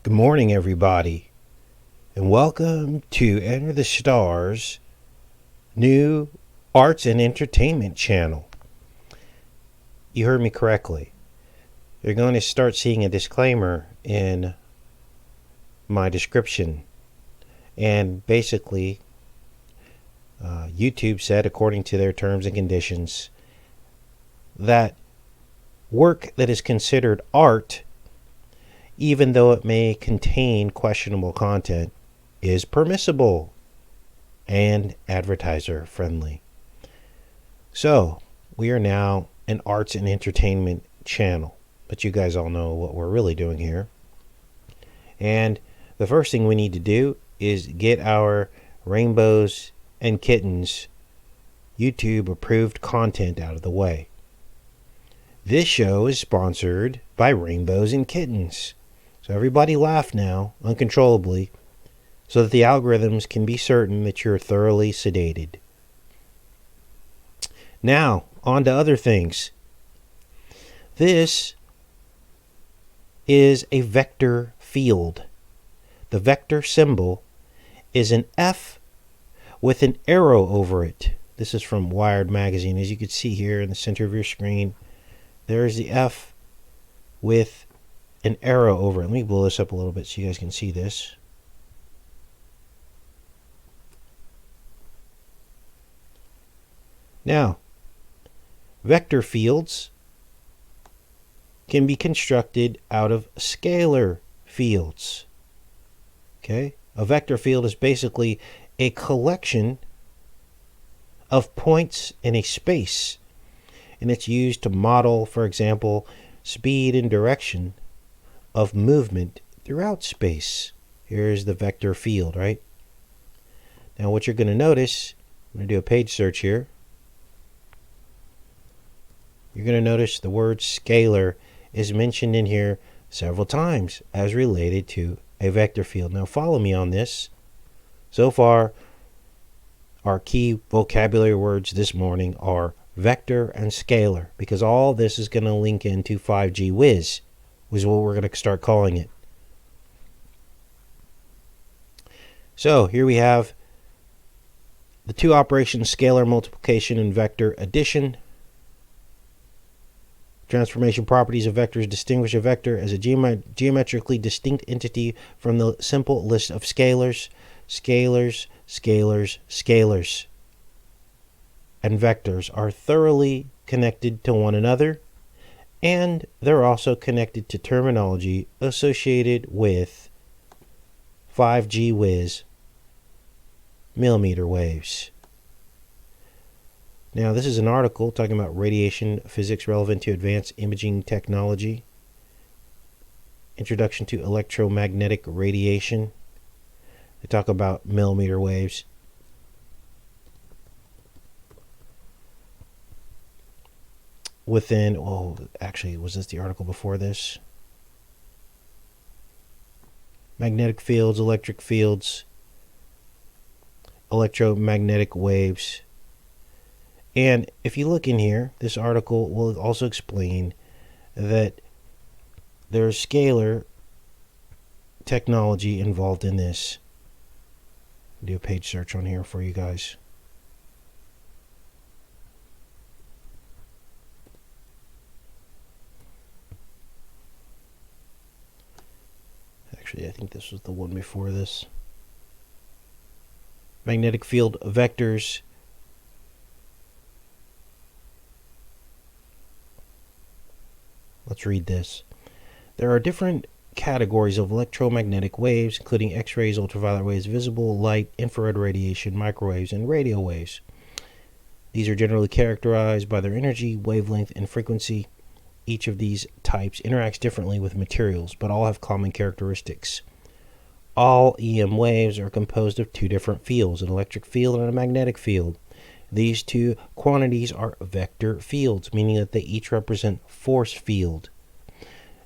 Good morning, everybody, and welcome to Enter the Stars' new arts and entertainment channel. You heard me correctly. You're going to start seeing a disclaimer in my description. And basically, YouTube said, according to their terms and conditions, that work that is considered art, even though it may contain questionable content, is permissible and advertiser friendly. So, we are now an arts and entertainment channel, but you guys all know what we're really doing here. And the first thing we need to do is get our Rainbows and Kittens YouTube approved content out of the way. This show is sponsored by Rainbows and Kittens. So everybody laugh now, uncontrollably, so that the algorithms can be certain that you're thoroughly sedated. Now, on to other things. This is a vector field. The vector symbol is an F with an arrow over it. This is from Wired magazine. As you can see here in the center of your screen, there's the F with an arrow over it. Let me blow this up a little bit so you guys can see this. Now, vector fields can be constructed out of scalar fields. Okay? A vector field is basically a collection of points in a space, and it's used to model, for example, speed and direction of movement throughout space. Here's the vector field, right? Now what you're going to notice, I'm going to do a page search here. You're going to notice the word scalar is mentioned in here several times as related to a vector field. Now follow me on this. So far, our key vocabulary words this morning are vector and scalar, because all this is going to link into 5G Whiz, is what we're going to start calling it. So here we have the two operations, scalar multiplication and vector addition. Transformation properties of vectors distinguish a vector as a geometrically distinct entity from the simple list of scalars. Scalars, scalars, scalars, and vectors are thoroughly connected to one another, and they're also connected to terminology associated with 5G Whiz millimeter waves. Now, this is an article talking about radiation physics relevant to advanced imaging technology. Introduction to electromagnetic radiation. They talk about millimeter waves. Within, actually, was this the article before this? Magnetic fields, electric fields, electromagnetic waves. And if you look in here, this article will also explain that there's scalar technology involved in this. Do a page search on here for you guys. Actually, I think this was the one before this. Magnetic field vectors. Let's read this. There are different categories of electromagnetic waves, including X-rays, ultraviolet waves, visible light, infrared radiation, microwaves, and radio waves. These are generally characterized by their energy, wavelength, and frequency. Each of these types interacts differently with materials, but all have common characteristics. All EM waves are composed of two different fields, an electric field and a magnetic field. These two quantities are vector fields, meaning that they each represent force field.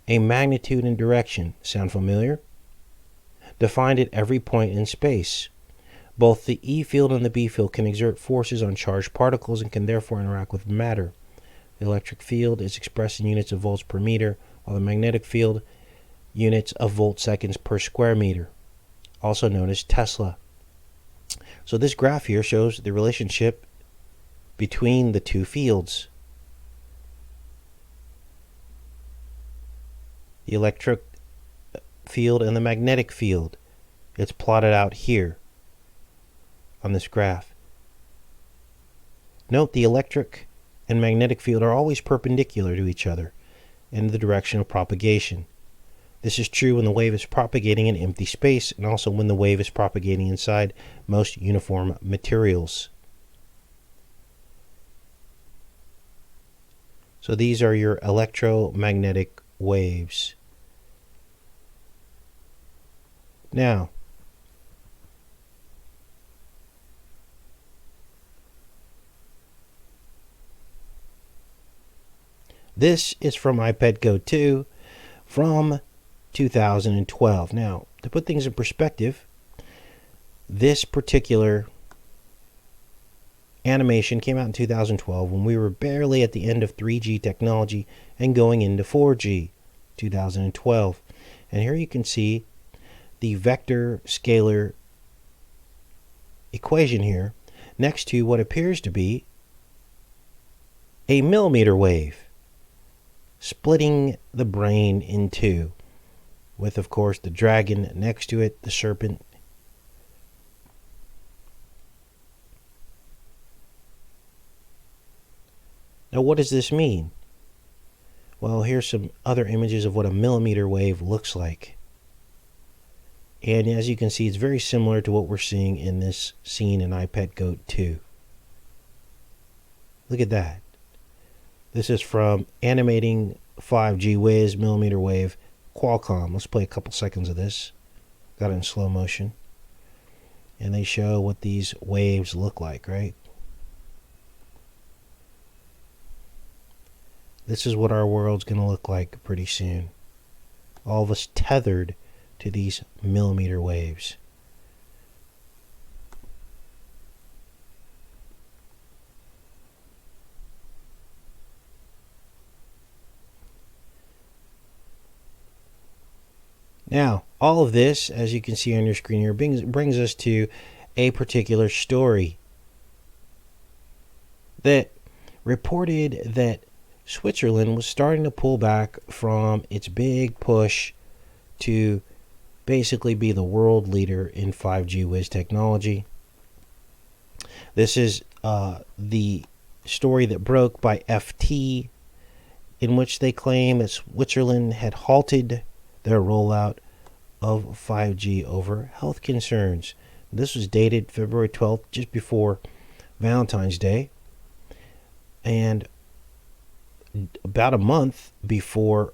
A magnitude and direction, sound familiar? Defined at every point in space. Both the E field and the B field can exert forces on charged particles and can therefore interact with matter. The electric field is expressed in units of volts per meter, while the magnetic field units of volt seconds per square meter, also known as Tesla. So this graph here shows the relationship between the two fields. The electric field and the magnetic field. It's plotted out here on this graph. Note the electric and magnetic field are always perpendicular to each other in the direction of propagation. This is true when the wave is propagating in empty space and also when the wave is propagating inside most uniform materials. So these are your electromagnetic waves. Now, this is from iPad Go 2 from 2012. Now, to put things in perspective, this particular animation came out in 2012 when we were barely at the end of 3G technology and going into 4G, 2012. And here you can see the vector scalar equation here next to what appears to be a millimeter wave, splitting the brain in two, with, of course, the dragon next to it, the serpent. Now, what does this mean? Well, here's some other images of what a millimeter wave looks like. And as you can see, it's very similar to what we're seeing in this scene in iPad Go 2. Look at that. This is from Animating 5G Whiz Millimeter Wave Qualcomm. Let's play a couple seconds of this. Got it in slow motion. And they show what these waves look like, right? This is what our world's going to look like pretty soon. All of us tethered to these millimeter waves. Now, all of this, as you can see on your screen here, brings us to a particular story that reported that Switzerland was starting to pull back from its big push to basically be the world leader in 5G Whiz technology. This is the story that broke by FT, in which they claim that Switzerland had halted their rollout of 5G over health concerns. This was dated February 12th, just before Valentine's Day, and about a month before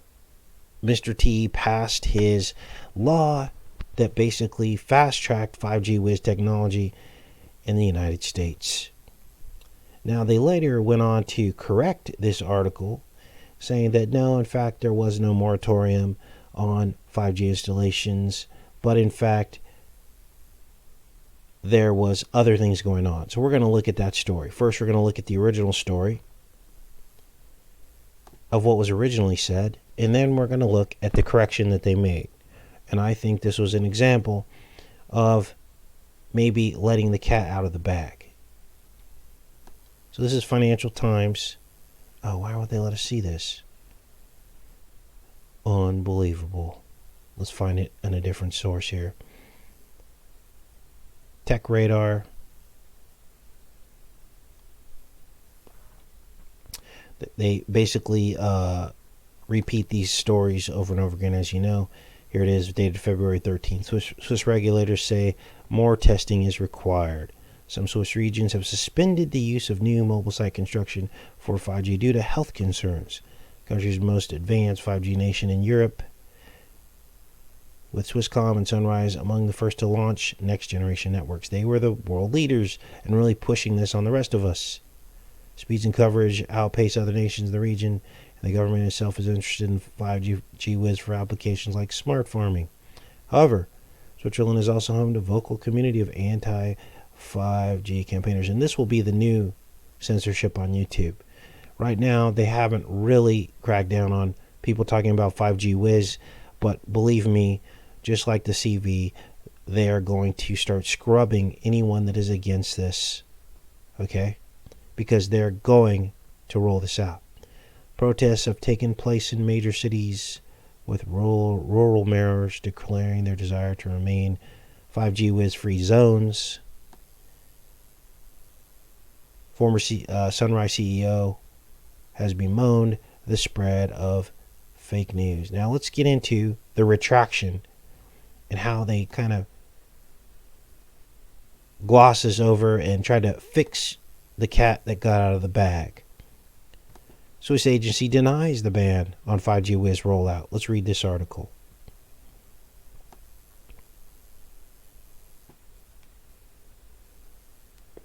Mr. T passed his law that basically fast-tracked 5G Whiz technology in the United States. Now, they later went on to correct this article, saying that no, in fact, there was no moratorium on 5G installations, but in fact, there was other things going on. So we're going to look at that story. First, we're going to look at the original story of what was originally said, and then we're going to look at the correction that they made. And I think this was an example of maybe letting the cat out of the bag. So this is Financial Times. Oh, why would they let us see this? Unbelievable. Let's find it in a different source here. Tech Radar. They basically repeat these stories over and over again, as you know. Here it is, dated February 13th. Swiss regulators say more testing is required. Some Swiss regions have suspended the use of new mobile site construction for 5G due to health concerns. The country's most advanced 5G nation in Europe, with Swisscom and Sunrise among the first to launch next-generation networks. They were the world leaders and really pushing this on the rest of us. Speeds and coverage outpace other nations in the region, and the government itself is interested in 5G Whiz for applications like smart farming. However, Switzerland is also home to a vocal community of anti-5G campaigners, and this will be the new censorship on YouTube. Right now, they haven't really cracked down on people talking about 5G Whiz, But believe me, just like the CV, they are going to start scrubbing anyone that is against this, okay? Because they're going to roll this out. Protests have taken place in major cities with rural mayors declaring their desire to remain 5G Whiz-free zones. Former Sunrise CEO has bemoaned the spread of fake news. Now let's get into the retraction and how they kind of glosses over and try to fix the cat that got out of the bag. Swiss agency denies the ban on 5G Whiz rollout. Let's read this article.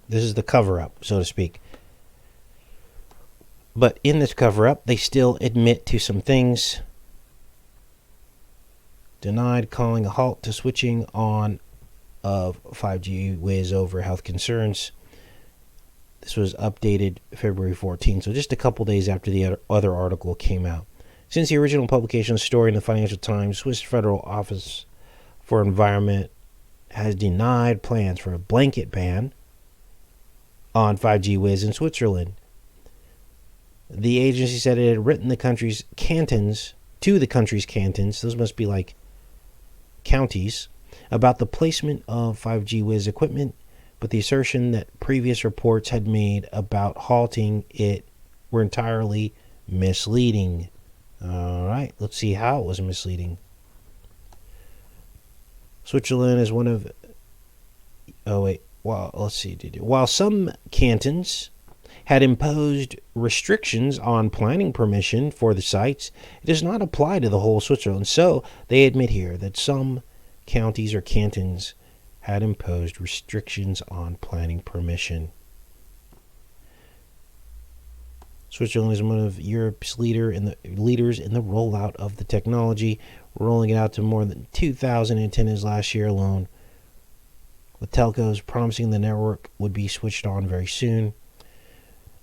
This is the cover-up, so to speak. But in this cover-up, they still admit to some things. Denied calling a halt to switching on of 5G Whiz over health concerns. This was updated February 14th, so just a couple days after the other article came out. Since the original publication of the story in the Financial Times, Swiss Federal Office for Environment has denied plans for a blanket ban on 5G Whiz in Switzerland. The agency said it had written the country's cantons, those must be like counties, about the placement of 5G Whiz equipment, but the assertion that previous reports had made about halting it were entirely misleading. All right, let's see how it was misleading. Switzerland is one of... While some cantons had imposed restrictions on planning permission for the sites, it does not apply to the whole Switzerland. So they admit here that some counties or cantons had imposed restrictions on planning permission. Switzerland is one of Europe's leaders in the rollout of the technology, rolling it out to more than 2,000 antennas last year alone, with telcos promising the network would be switched on very soon.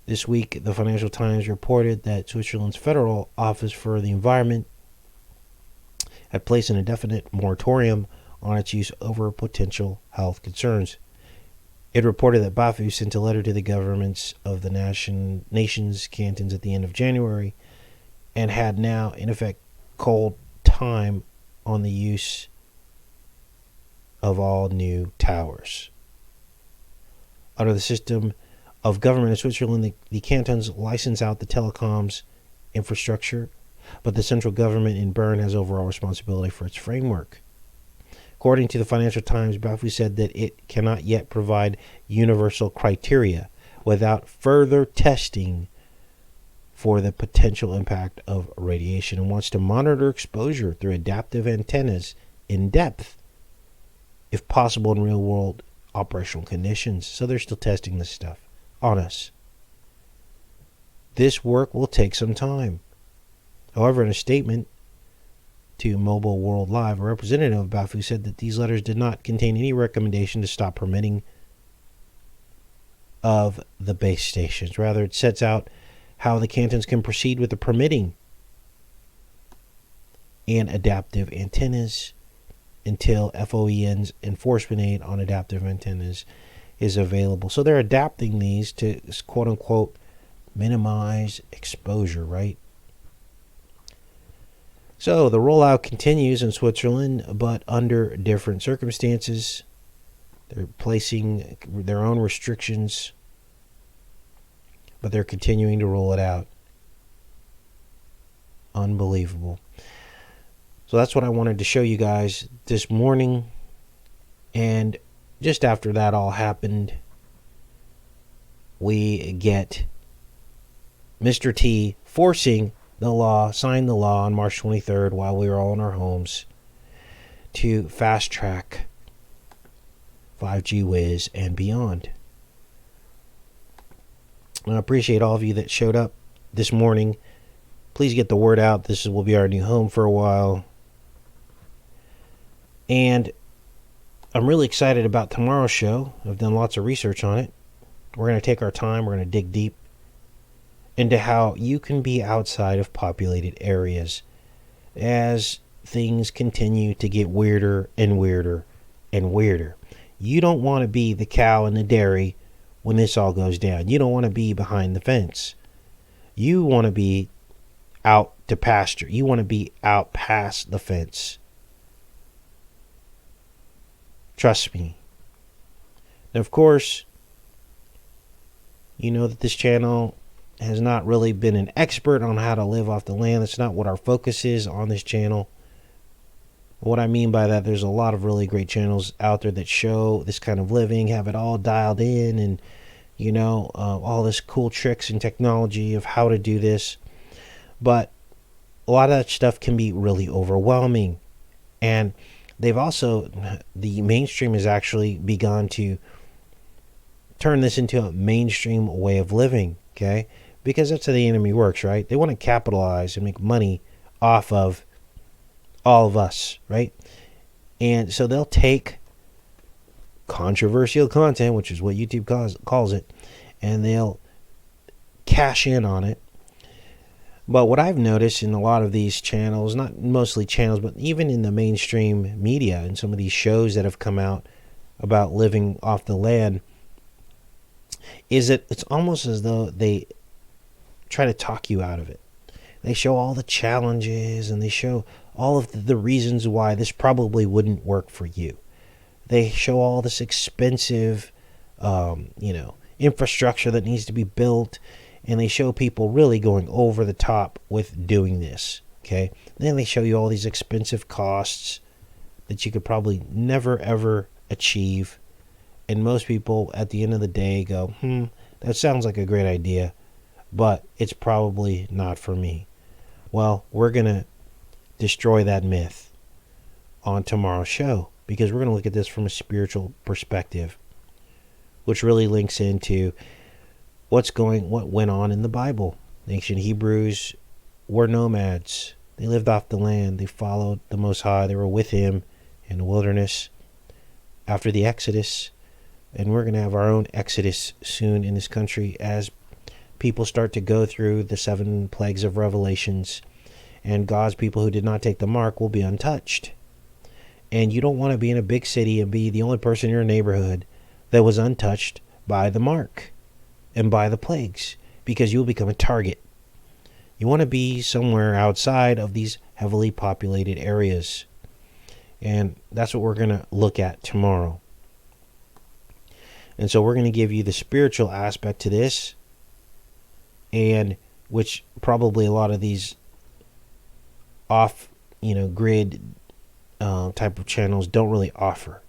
This week, the Financial Times reported that Switzerland's Federal Office for the Environment had placed an indefinite moratorium on its use over potential health concerns. It reported that BAFU sent a letter to the governments of the nation's cantons at the end of January and had now, in effect, called time on the use of all new towers. Under the system of government in Switzerland, the cantons license out the telecoms infrastructure, but the central government in Bern has overall responsibility for its framework. According to the Financial Times, BAFU said that it cannot yet provide universal criteria without further testing for the potential impact of radiation and wants to monitor exposure through adaptive antennas in depth, if possible in real-world operational conditions. So they're still testing this stuff on us. This work will take some time. However, in a statement to Mobile World Live, a representative of BAFU said that these letters did not contain any recommendation to stop permitting of the base stations. Rather, it sets out how the cantons can proceed with the permitting and adaptive antennas until FOEN's enforcement aid on adaptive antennas is available. So they're adapting these to quote-unquote minimize exposure, right? So the rollout continues in Switzerland, but under different circumstances. They're placing their own restrictions, but they're continuing to roll it out. Unbelievable. So that's what I wanted to show you guys this morning. And just after that all happened, we get Mr. T forcing signed the law on March 23rd while we were all in our homes to fast track 5G Whiz and beyond. And I appreciate all of you that showed up this morning. Please get the word out. This will be our new home for a while. And I'm really excited about tomorrow's show. I've done lots of research on it. We're going to take our time. We're going to dig deep into how you can be outside of populated areas, as things continue to get weirder and weirder and weirder. You don't want to be the cow in the dairy when this all goes down. You don't want to be behind the fence. You want to be out to pasture. You want to be out past the fence. Trust me. And of course, you know that this channel has not really been an expert on how to live off the land. That's not what our focus is on this channel. What I mean by that, there's a lot of really great channels out there that show this kind of living, have it all dialed in, and you know, all this cool tricks and technology of how to do this. But a lot of that stuff can be really overwhelming. And they've also, the mainstream has actually begun to turn this into a mainstream way of living, okay? Because that's how the enemy works, right? They want to capitalize and make money off of all of us, right? And so they'll take controversial content, which is what YouTube calls it, and they'll cash in on it. But what I've noticed in a lot of these channels, not mostly channels, but even in the mainstream media and some of these shows that have come out about living off the land, is that it's almost as though they try to talk you out of it. They show all the challenges and they show all of the reasons why this probably wouldn't work for you. They show all this expensive, infrastructure that needs to be built, and they show people really going over the top with doing this, okay? Then they show you all these expensive costs that you could probably never, ever achieve. And most people at the end of the day go, that sounds like a great idea, but it's probably not for me. Well, we're going to destroy that myth on tomorrow's show, because we're going to look at this from a spiritual perspective, which really links into what went on in the Bible. The ancient Hebrews were nomads. They lived off the land. They followed the Most High. They were with Him in the wilderness after the Exodus. And we're going to have our own Exodus soon in this country as people start to go through the 7 plagues of Revelations. And God's people who did not take the mark will be untouched. And you don't want to be in a big city and be the only person in your neighborhood that was untouched by the mark and by the plagues, because you will become a target. You want to be somewhere outside of these heavily populated areas. And that's what we're going to look at tomorrow. And so we're going to give you the spiritual aspect to this, and which probably a lot of these off, grid type of channels don't really offer.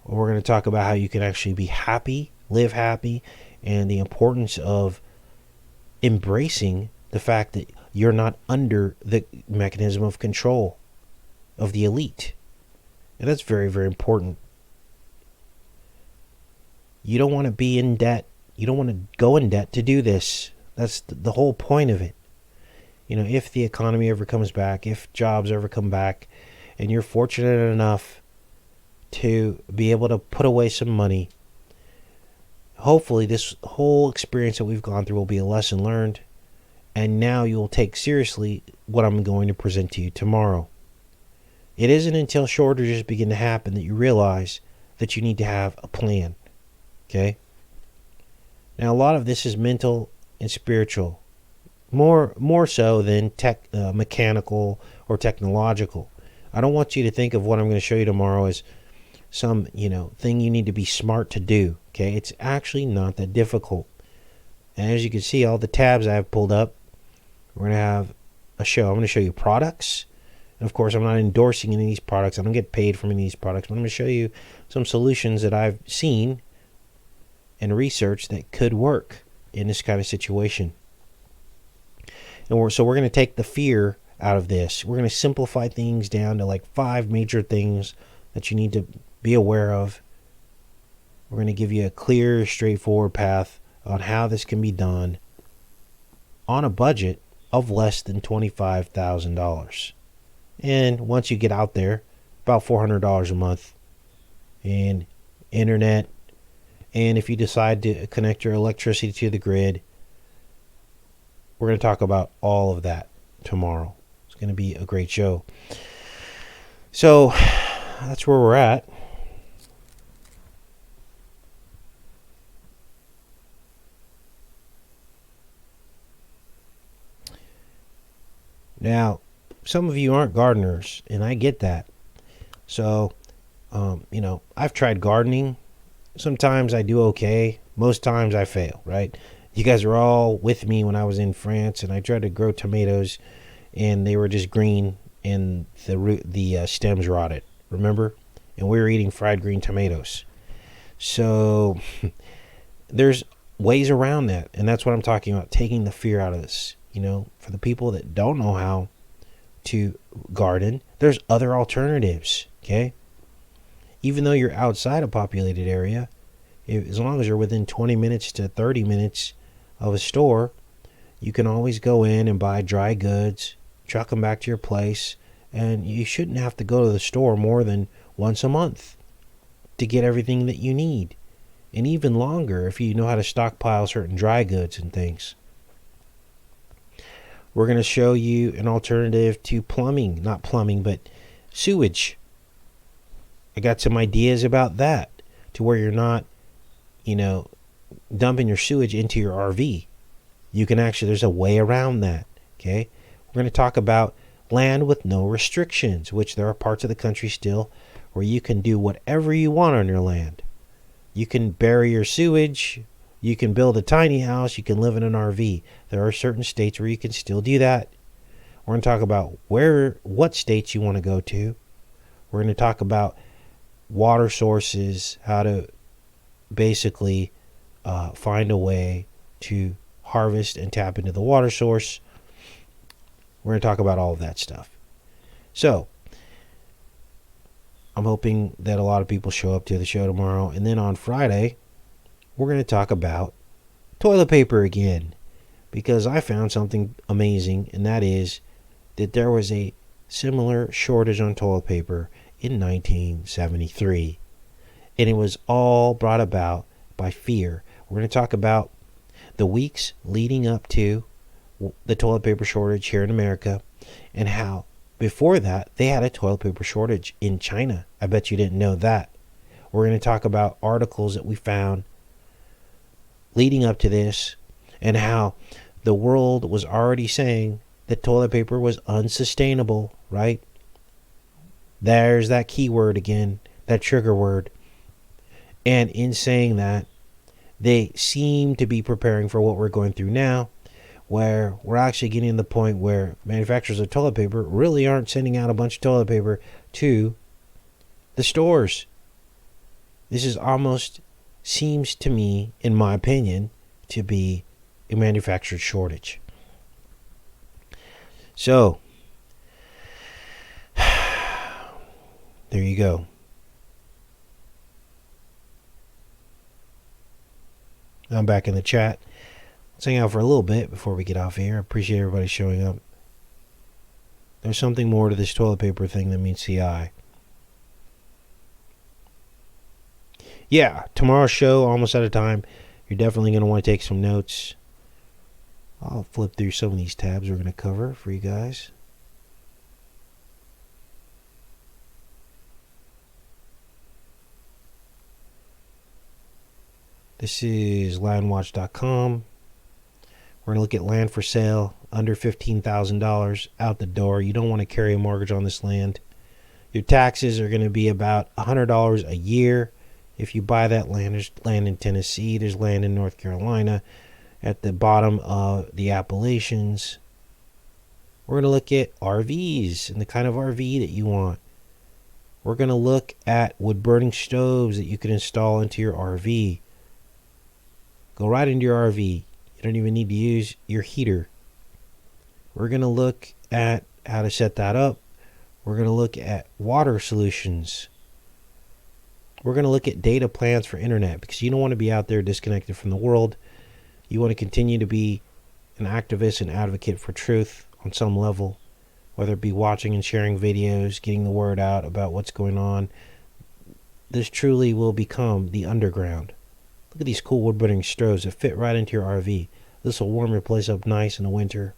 We're going to talk about how you can actually be happy, live happy, and the importance of embracing the fact that you're not under the mechanism of control of the elite. And that's very, very important. You don't want to be in debt. You don't want to go in debt to do this. That's the whole point of it. If the economy ever comes back, if jobs ever come back, and you're fortunate enough to be able to put away some money, hopefully this whole experience that we've gone through will be a lesson learned, and now you'll take seriously what I'm going to present to you tomorrow. It isn't until shortages begin to happen that you realize that you need to have a plan. Okay? Now, a lot of this is mental and spiritual, more so than mechanical or technological. I don't want you to think of what I'm going to show you tomorrow as some, thing you need to be smart to do. Okay? It's actually not that difficult. And as you can see, all the tabs I have pulled up, we're going to have a show. I'm going to show you products. And of course, I'm not endorsing any of these products. I don't get paid from any of these products. But I'm going to show you some solutions that I've seen and research that could work in this kind of situation. And we're going to take the fear out of this. We're going to simplify things down to like 5 major things that you need to be aware of. We're going to give you a clear, straightforward path on how this can be done on a budget of less than $25,000. And once you get out there, about $400 a month in internet. And if you decide to connect your electricity to the grid, we're going to talk about all of that tomorrow. It's going to be a great show. So that's where we're at. Now, some of you aren't gardeners, and I get that. So, I've tried gardening. Sometimes I do okay. Most times I fail, right? You guys are all with me when I was in France, and I tried to grow tomatoes, and they were just green, and the stems rotted. Remember? And we were eating fried green tomatoes. So there's ways around that, and that's what I'm talking about, taking the fear out of this. For the people that don't know how to garden, there's other alternatives, okay? Even though you're outside a populated area, as long as you're within 20 minutes to 30 minutes of a store, you can always go in and buy dry goods, truck them back to your place, and you shouldn't have to go to the store more than once a month to get everything that you need. And even longer if you know how to stockpile certain dry goods and things. We're going to show you an alternative to plumbing, not plumbing, but sewage. I got some ideas about that, to where you're not, dumping your sewage into your RV. You can actually, there's a way around that, okay? We're going to talk about land with no restrictions, which there are parts of the country still where you can do whatever you want on your land. You can bury your sewage, you can build a tiny house, you can live in an RV. There are certain states where you can still do that. We're going to talk about what states you want to go to. We're going to talk about water sources, how to basically find a way to harvest and tap into the water source. We're going to talk about all of that stuff. So, I'm hoping that a lot of people show up to the show tomorrow. And then on Friday, we're going to talk about toilet paper again. Because I found something amazing, and that is that there was a similar shortage on toilet paper in 1973. And it was all brought about by fear. We're going to talk about the weeks leading up to the toilet paper shortage here in America, and how before that they had a toilet paper shortage in China. I bet you didn't know that. We're going to talk about articles that we found leading up to this, and how the world was already saying that toilet paper was unsustainable, right? There's that keyword again, that trigger word. And in saying that, they seem to be preparing for what we're going through now, where we're actually getting to the point where manufacturers of toilet paper really aren't sending out a bunch of toilet paper to the stores. This is almost, seems to me, in my opinion, to be a manufactured shortage. So, there you go. I'm back in the chat. Let's hang out for a little bit before we get off here. I appreciate everybody showing up. There's something more to this toilet paper thing than meets the eye. Yeah, tomorrow's show, almost out of time. You're definitely going to want to take some notes. I'll flip through some of these tabs we're going to cover for you guys. This is landwatch.com. We're going to look at land for sale under $15,000 out the door. You don't want to carry a mortgage on this land. Your taxes are going to be about $100 a year. If you buy that land, there's land in Tennessee, there's land in North Carolina, at the bottom of the Appalachians. We're going to look at RVs and the kind of RV that you want. We're going to look at wood-burning stoves that you can install into your RV. Go right into your RV. You don't even need to use your heater. We're going to look at how to set that up. We're going to look at water solutions. We're going to look at data plans for internet, because you don't want to be out there disconnected from the world. You want to continue to be an activist and advocate for truth on some level, whether it be watching and sharing videos, getting the word out about what's going on. This truly will become the underground. Look at these cool wood-burning stoves that fit right into your RV. This will warm your place up nice in the winter.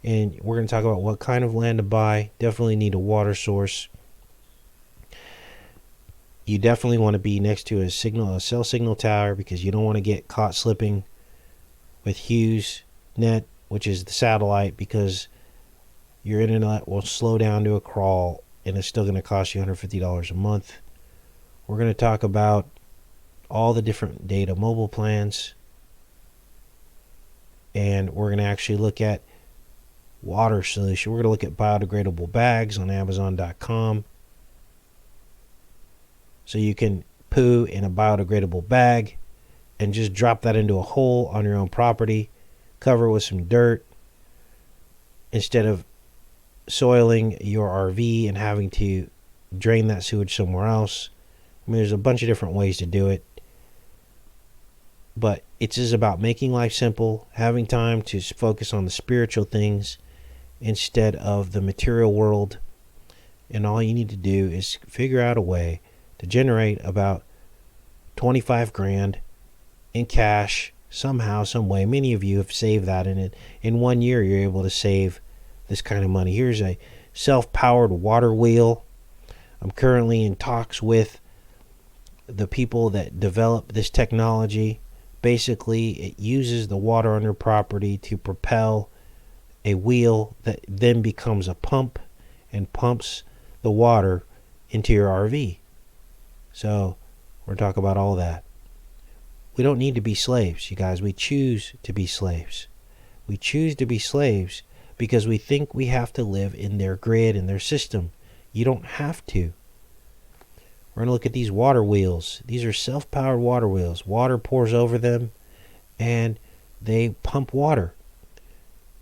And we're going to talk about what kind of land to buy. Definitely need a water source. You definitely want to be next to a cell signal tower, because you don't want to get caught slipping with HughesNet, which is the satellite, because your internet will slow down to a crawl and it's still going to cost you $150 a month. We're going to talk about all the different data mobile plans, and we're going to actually look at water solution. We're going to look at biodegradable bags on Amazon.com. So you can poo in a biodegradable bag and just drop that into a hole on your own property, cover it with some dirt, instead of soiling your RV and having to drain that sewage somewhere else. I mean, there's a bunch of different ways to do it. But it's just about making life simple, having time to focus on the spiritual things instead of the material world. And all you need to do is figure out a way to generate about 25 grand in cash somehow, some way. Many of you have saved that in it. In 1 year, you're able to save this kind of money. Here's a self-powered water wheel. I'm currently in talks with the people that develop this technology. Basically, it uses the water on your property to propel a wheel that then becomes a pump and pumps the water into your RV. So we're going to talk about all that. We don't need to be slaves, you guys. We choose to be slaves. We choose to be slaves because we think we have to live in their grid and their system. You don't have to. We're going to look at these water wheels. These are self-powered water wheels. Water pours over them and they pump water.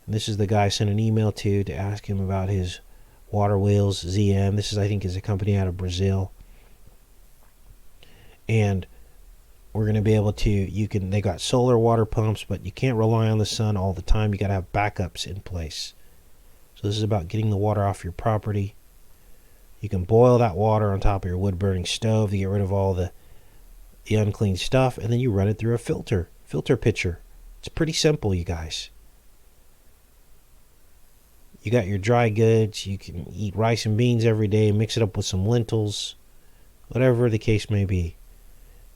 And this is the guy I sent an email to ask him about his water wheels, ZM. This is, I think, is a company out of Brazil. And we're going to be able to, they got solar water pumps, but you can't rely on the sun all the time. You got to have backups in place. So this is about getting the water off your property. You can boil that water on top of your wood-burning stove to get rid of all the unclean stuff, and then you run it through a filter pitcher. It's pretty simple, you guys. You got your dry goods. You can eat rice and beans every day, mix it up with some lentils, whatever the case may be.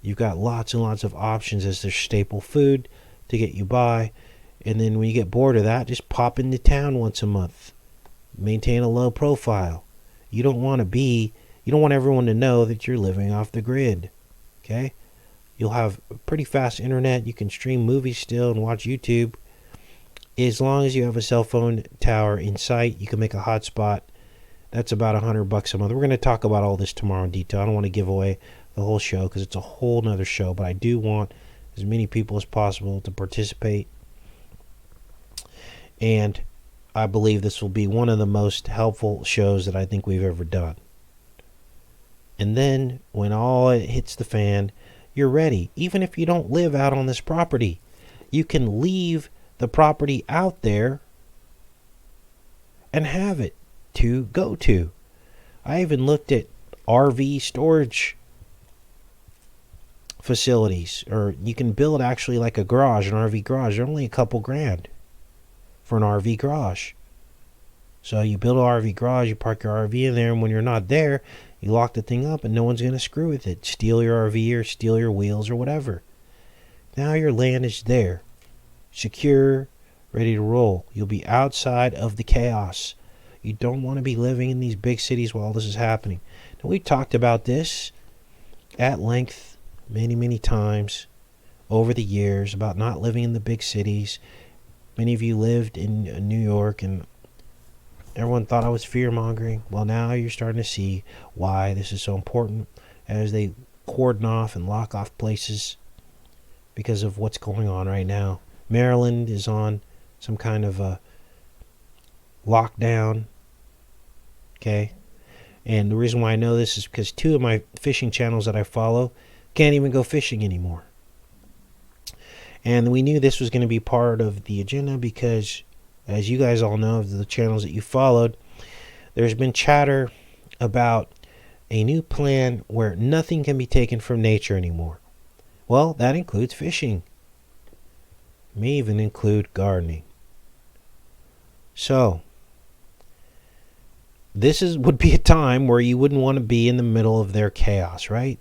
You've got lots and lots of options as their staple food to get you by. And then when you get bored of that, just pop into town once a month. Maintain a low profile. You don't want everyone to know that you're living off the grid. Okay? You'll have pretty fast internet. You can stream movies still and watch YouTube. As long as you have a cell phone tower in sight, you can make a hotspot. That's about $100 a month. We're going to talk about all this tomorrow in detail. I don't want to give away the whole show because it's a whole nother show, but I do want as many people as possible to participate. And I believe this will be one of the most helpful shows that I think we've ever done. And then when all it hits the fan, you're ready. Even if you don't live out on this property, you can leave the property out there and have it to go to. I even looked at RV storage facilities, or you can build actually like a garage, an RV garage. They're only a couple grand for an RV garage. So you build an RV garage, you park your RV in there, and when you're not there, you lock the thing up and no one's going to screw with it, steal your RV or steal your wheels or whatever. Now your land is there, secure, ready to roll. You'll be outside of the chaos. You don't want to be living in these big cities while this is happening. Now, we've talked about this at length many, many times over the years about not living in the big cities. Many of you lived in New York and everyone thought I was fear-mongering. Well, now you're starting to see why this is so important as they cordon off and lock off places because of what's going on right now. Maryland is on some kind of a lockdown. Okay? And the reason why I know this is because 2 of my fishing channels that I follow can't even go fishing anymore. And we knew this was going to be part of the agenda because, as you guys all know, of the channels that you followed, there's been chatter about a new plan where nothing can be taken from nature anymore. Well, that includes fishing. It may even include gardening. So would be a time where you wouldn't want to be in the middle of their chaos, right?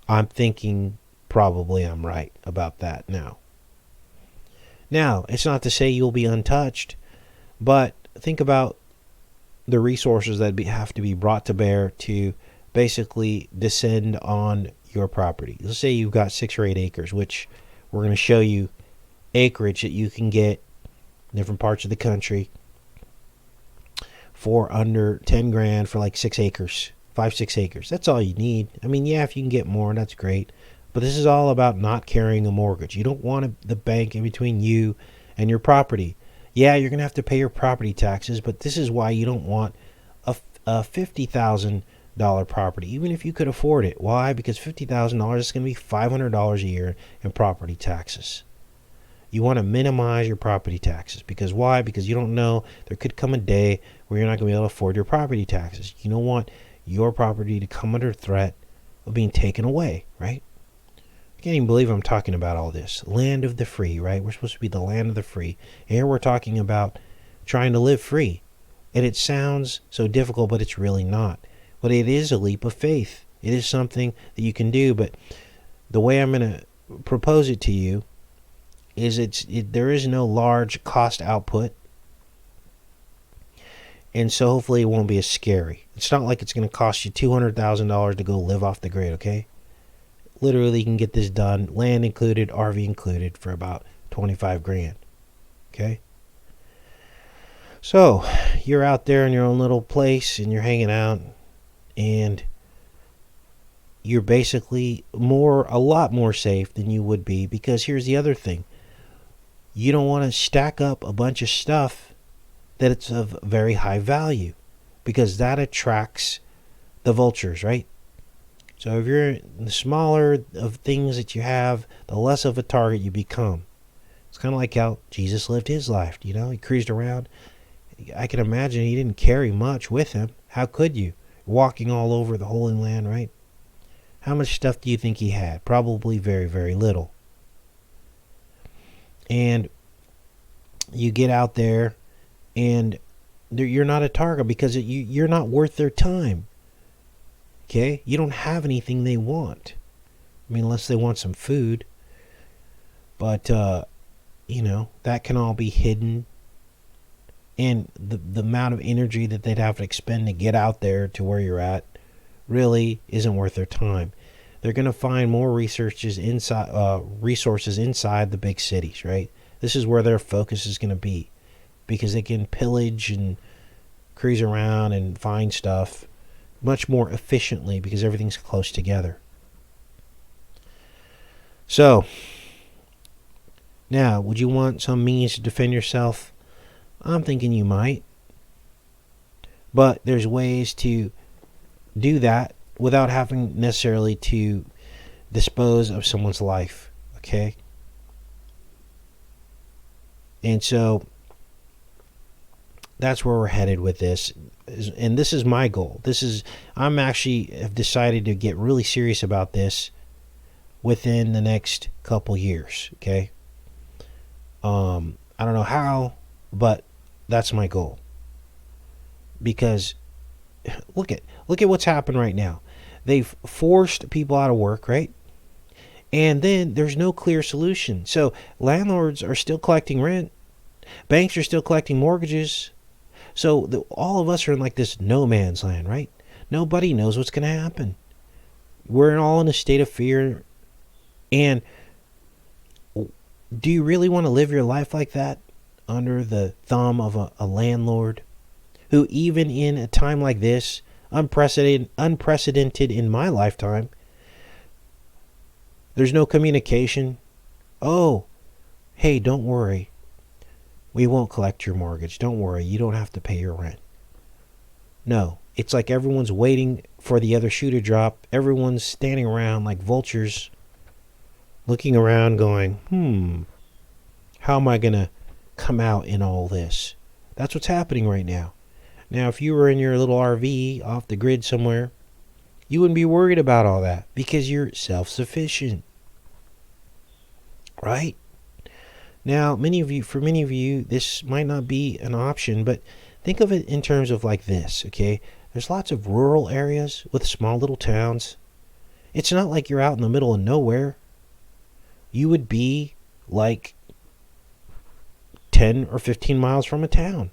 I'm thinking probably I'm right about that now. Now, it's not to say you'll be untouched, but think about the resources that have to be brought to bear to basically descend on your property. Let's say you've got 6 or 8 acres, which we're going to show you acreage that you can get in different parts of the country for under 10 grand for like 6 acres, 5-6 acres. That's all you need. I mean, yeah, if you can get more, that's great. But this is all about not carrying a mortgage. You don't want the bank in between you and your property. Yeah, you're going to have to pay your property taxes, but this is why you don't want a $50,000 property, even if you could afford it. Why? Because $50,000 is going to be $500 a year in property taxes. You want to minimize your property taxes. Because why? Because you don't know, there could come a day where you're not going to be able to afford your property taxes. You don't want your property to come under threat of being taken away, right? I can't even believe I'm talking about all this. Land of the free, right? We're supposed to be the land of the free. Here we're talking about trying to live free. And it sounds so difficult, but it's really not. But it is a leap of faith. It is something that you can do. But the way I'm going to propose it to you is there is no large cost output. And so hopefully it won't be as scary. It's not like it's going to cost you $200,000 to go live off the grid, okay? Literally, you can get this done, land included, RV included, for about 25 grand. Okay? So, you're out there in your own little place and you're hanging out, and you're basically a lot more safe than you would be, because here's the other thing. You don't want to stack up a bunch of stuff that it's of very high value, because that attracts the vultures, right? So if you're the smaller of things that you have, the less of a target you become. It's kind of like how Jesus lived his life. You know, he cruised around. I can imagine he didn't carry much with him. How could you? Walking all over the Holy Land, right? How much stuff do you think he had? Probably very, very little. And you get out there, and you're not a target because you're not worth their time. Okay? You don't have anything they want. I mean, unless they want some food. But, that can all be hidden. And the amount of energy that they'd have to expend to get out there to where you're at really isn't worth their time. They're going to find more resources inside the big cities, right? This is where their focus is going to be, because they can pillage and cruise around and find stuff much more efficiently because everything's close together. So, now, would you want some means to defend yourself? I'm thinking you might. But there's ways to do that without having necessarily to dispose of someone's life, okay? And so that's where we're headed with this. And this is my goal. I'm actually have decided to get really serious about this within the next couple years, okay? I don't know how, but that's my goal. Because look at what's happened right now. They've forced people out of work, right? And then there's no clear solution. So landlords are still collecting rent. Banks are still collecting mortgages. So all of us are in like this no man's land, right? Nobody knows what's going to happen. We're all in a state of fear. And do you really want to live your life like that, under the thumb of a landlord who, even in a time like this, unprecedented in my lifetime, there's no communication? Oh, hey, don't worry. We won't collect your mortgage. Don't worry. You don't have to pay your rent. No. It's like everyone's waiting for the other shoe to drop. Everyone's standing around like vultures, looking around going, how am I going to come out in all this? That's what's happening right now. Now, if you were in your little RV off the grid somewhere, you wouldn't be worried about all that because you're self-sufficient. Right? Now, for many of you, this might not be an option, but think of it in terms of like this, okay? There's lots of rural areas with small little towns. It's not like you're out in the middle of nowhere. You would be like 10 or 15 miles from a town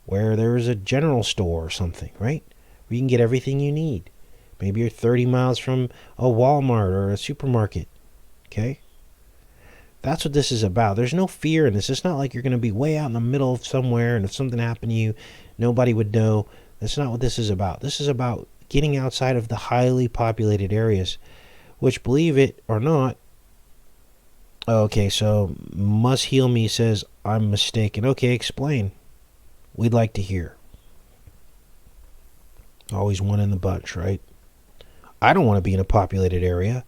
where there's a general store or something, right? Where you can get everything you need. Maybe you're 30 miles from a Walmart or a supermarket, okay? That's what this is about. There's no fear in this. It's not like you're going to be way out in the middle of somewhere, and if something happened to you, nobody would know. That's not what this is about. This is about getting outside of the highly populated areas, which, believe it or not, okay, so Must Heal Me says, I'm mistaken. Okay, explain. We'd like to hear. Always one in the bunch, right? I don't want to be in a populated area.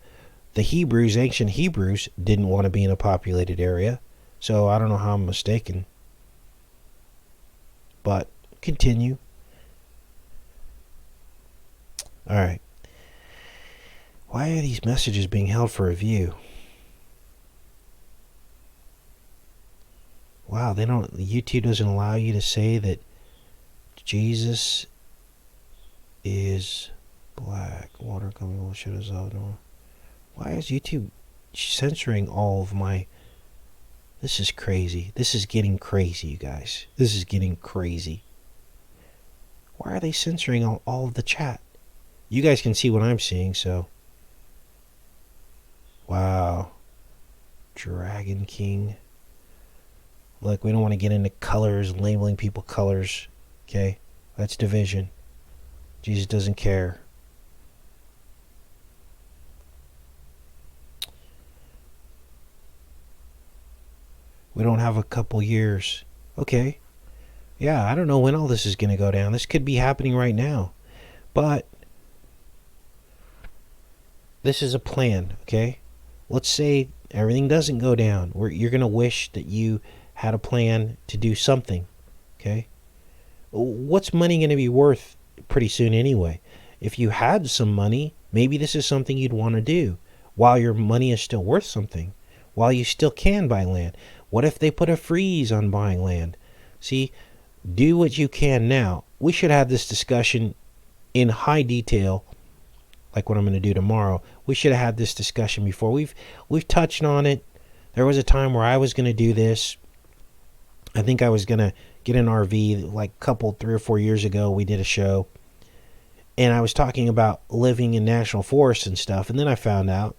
The Hebrews, ancient Hebrews, didn't want to be in a populated area. So I don't know how I'm mistaken. But continue. All right. Why are these messages being held for review? Wow, YouTube doesn't allow you to say that Jesus is black. Water coming will shut us out. Why is YouTube censoring all of my... This is crazy. This is getting crazy, you guys. This is getting crazy. Why are they censoring all of the chat? You guys can see what I'm seeing, so... Wow. Dragon King. Look, we don't want to get into colors, labeling people colors. Okay? That's division. Jesus doesn't care. We don't have a couple years. Okay. Yeah, I don't know when all this is going to go down. This could be happening right now. But this is a plan, okay? Let's say everything doesn't go down. You're going to wish that you had a plan to do something, okay? What's money going to be worth pretty soon anyway? If you had some money, maybe this is something you'd want to do while your money is still worth something, while you still can buy land. What if they put a freeze on buying land? See, do what you can now. We should have this discussion in high detail, like what I'm going to do tomorrow. We should have had this discussion before. We've touched on it. There was a time where I was going to do this. I think I was going to get an RV like a couple, 3 or 4 years ago. We did a show. And I was talking about living in national forests and stuff. And then I found out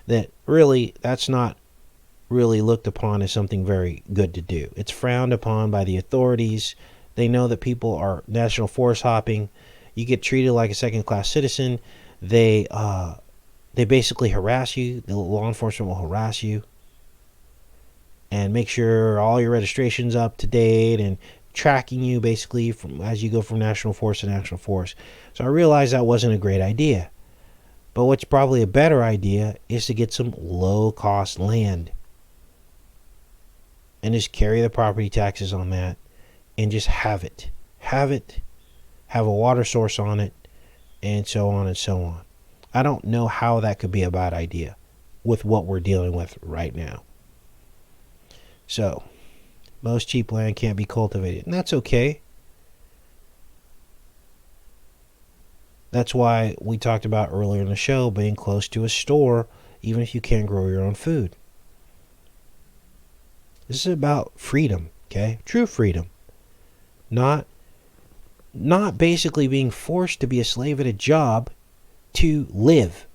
that really that's not really looked upon as something very good to do. It's frowned upon by the authorities. They know that people are national forest hopping. You get treated like a second-class citizen. They basically harass you. The law enforcement will harass you and make sure all your registration's up to date and tracking you basically from as you go from national forest to national forest. So I realized that wasn't a great idea. But what's probably a better idea is to get some low-cost land and just carry the property taxes on that and just have it. Have a water source on it, and so on and so on. I don't know how that could be a bad idea with what we're dealing with right now. So, most cheap land can't be cultivated, and that's okay. That's why we talked about earlier in the show being close to a store, even if you can't grow your own food. This is about freedom, okay? True freedom. Not basically being forced to be a slave at a job to live.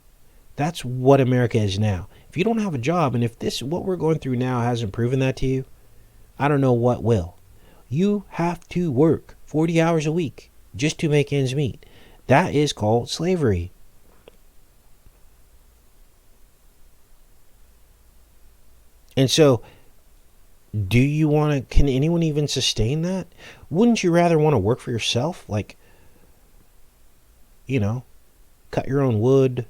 That's what America is now. If you don't have a job, and if what we're going through now hasn't proven that to you, I don't know what will. You have to work 40 hours a week just to make ends meet. That is called slavery. And so, can anyone even sustain that? Wouldn't you rather want to work for yourself? Like, cut your own wood,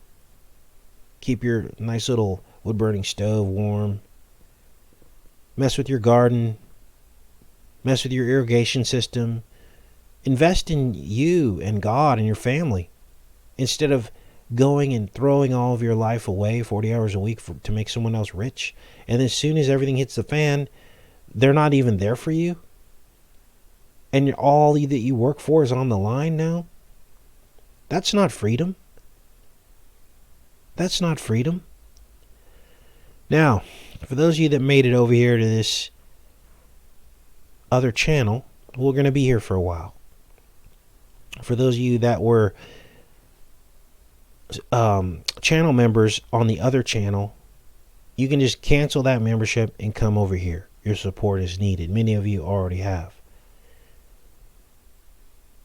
keep your nice little wood-burning stove warm, mess with your garden, mess with your irrigation system, invest in you and God and your family instead of going and throwing all of your life away 40 hours a week to make someone else rich, and as soon as everything hits the fan, they're not even there for you, and all that you work for is on the line now? That's not freedom. That's not freedom. Now, for those of you that made it over here to this other channel, we're going to be here for a while. For those of you that were channel members on the other channel, you can just cancel that membership and come over here. Your support is needed. Many of you already have.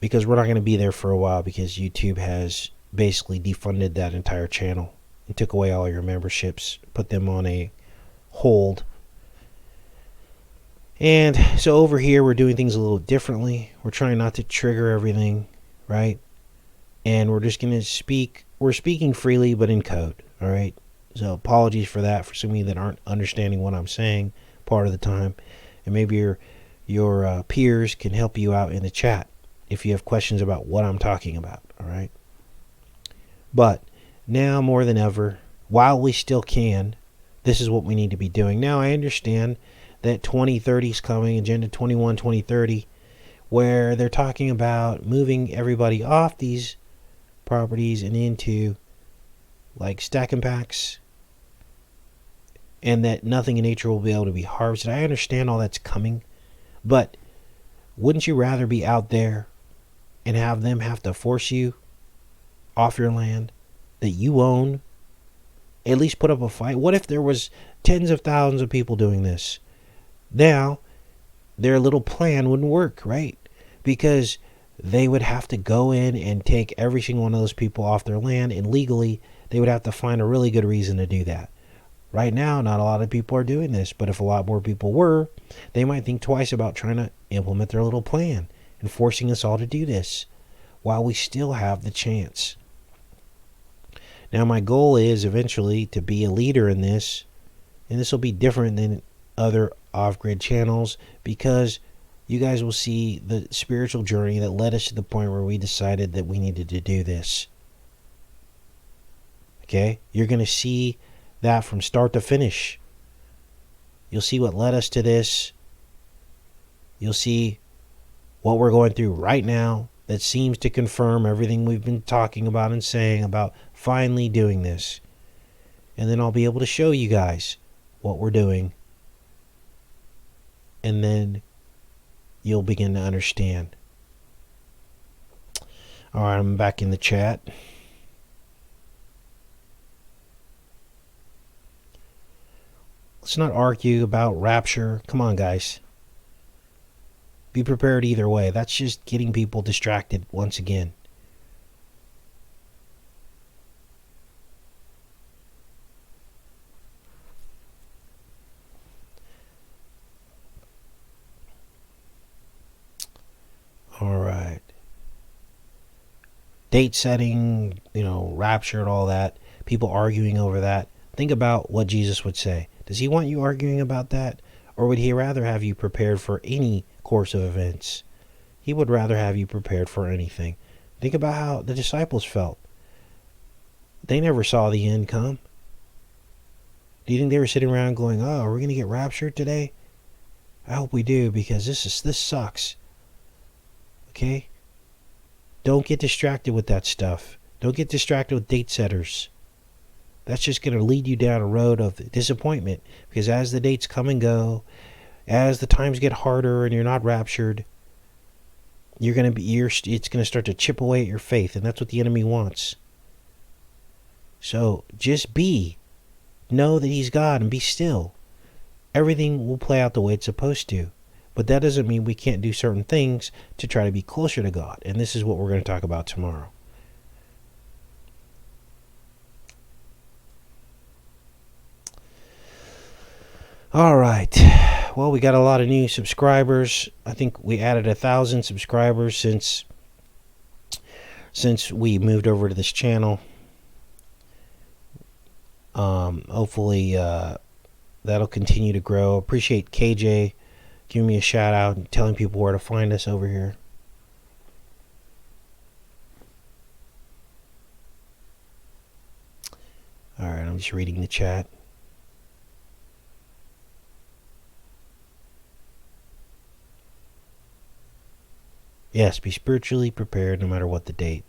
Because we're not going to be there for a while, because YouTube has basically defunded that entire channel and took away all your memberships, put them on a hold. And so over here, we're doing things a little differently. We're trying not to trigger everything, right? And we're just going to speak. We're speaking freely, but in code, all right? So apologies for that, for some of you that aren't understanding what I'm saying part of the time. And maybe your peers can help you out in the chat if you have questions about what I'm talking about, all right? But now more than ever, while we still can, this is what we need to be doing. Now, I understand that 2030 is coming, Agenda 21, 2030, where they're talking about moving everybody off these properties and into like stack and packs, and that nothing in nature will be able to be harvested. I understand all that's coming, but wouldn't you rather be out there and have them have to force you off your land that you own? At least put up a fight. What if there was tens of thousands of people doing this? Now, their little plan wouldn't work, right? Because they would have to go in and take every single one of those people off their land, and legally, they would have to find a really good reason to do that. Right now, not a lot of people are doing this, but if a lot more people were, they might think twice about trying to implement their little plan and forcing us all to do this while we still have the chance. Now, my goal is eventually to be a leader in this, and this will be different than other off-grid channels, because you guys will see the spiritual journey that led us to the point where we decided that we needed to do this. Okay? You're going to see that from start to finish. You'll see what led us to this. You'll see what we're going through right now that seems to confirm everything we've been talking about and saying about finally doing this. And then I'll be able to show you guys what we're doing. And then you'll begin to understand. All right, I'm back in the chat. Let's not argue about rapture. Come on, guys. Be prepared either way. That's just getting people distracted once again. All right. Date setting, rapture and all that. People arguing over that. Think about what Jesus would say. Does he want you arguing about that? Or would he rather have you prepared for any course of events? He would rather have you prepared for anything. Think about how the disciples felt. They never saw the end come. Do you think they were sitting around going, oh, are we going to get raptured today? I hope we do, because this sucks. Okay? Don't get distracted with that stuff. Don't get distracted with date setters. That's just going to lead you down a road of disappointment, because as the dates come and go, as the times get harder and you're not raptured, it's going to start to chip away at your faith, and that's what the enemy wants. So just know that he's God, and be still. Everything will play out the way it's supposed to. But that doesn't mean we can't do certain things to try to be closer to God. And this is what we're going to talk about tomorrow. All right. Well, we got a lot of new subscribers. I think we added 1,000 subscribers since we moved over to this channel. Hopefully that'll continue to grow. Appreciate KJ giving me a shout out and telling people where to find us over here. I'm just reading the chat. Yes, be spiritually prepared no matter what the date.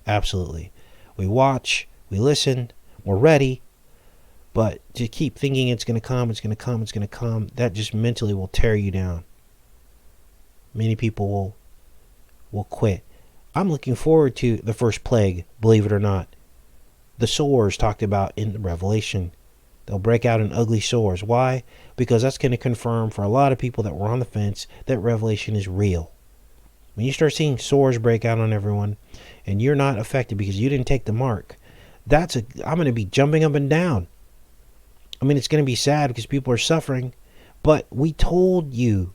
Absolutely. We watch, we listen, we're ready, but to keep thinking it's going to come, that just mentally will tear you down. Many people will quit. I'm looking forward to the first plague, believe it or not. The sores talked about in the Revelation. They'll break out in ugly sores. Why? Because that's going to confirm for a lot of people that were on the fence that Revelation is real. When you start seeing sores break out on everyone and you're not affected because you didn't take the mark, I'm going to be jumping up and down. I mean, it's going to be sad because people are suffering, but we told you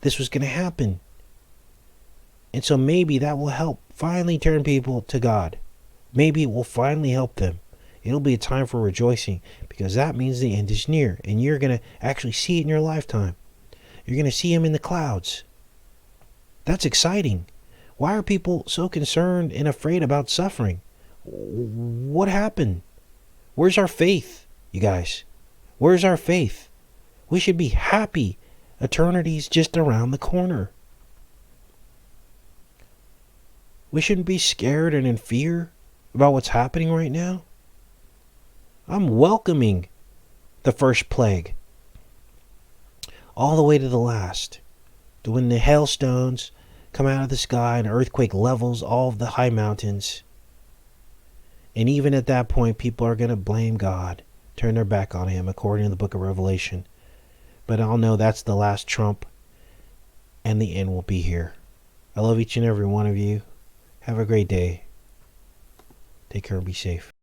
this was going to happen. And so maybe that will help finally turn people to God. Maybe it will finally help them. It'll be a time for rejoicing because that means the end is near and you're going to actually see it in your lifetime. You're going to see him in the clouds. That's exciting. Why are people so concerned and afraid about suffering? What happened? Where's our faith, you guys? Where's our faith? We should be happy. Eternity's just around the corner. We shouldn't be scared and in fear about what's happening right now. I'm welcoming the first plague all the way to the last. To when the hailstones come out of the sky and an earthquake levels all of the high mountains. And even at that point, people are going to blame God, turn their back on him, according to the book of Revelation. But I'll know that's the last trump, and the end will be here. I love each and every one of you. Have a great day. Take care and be safe.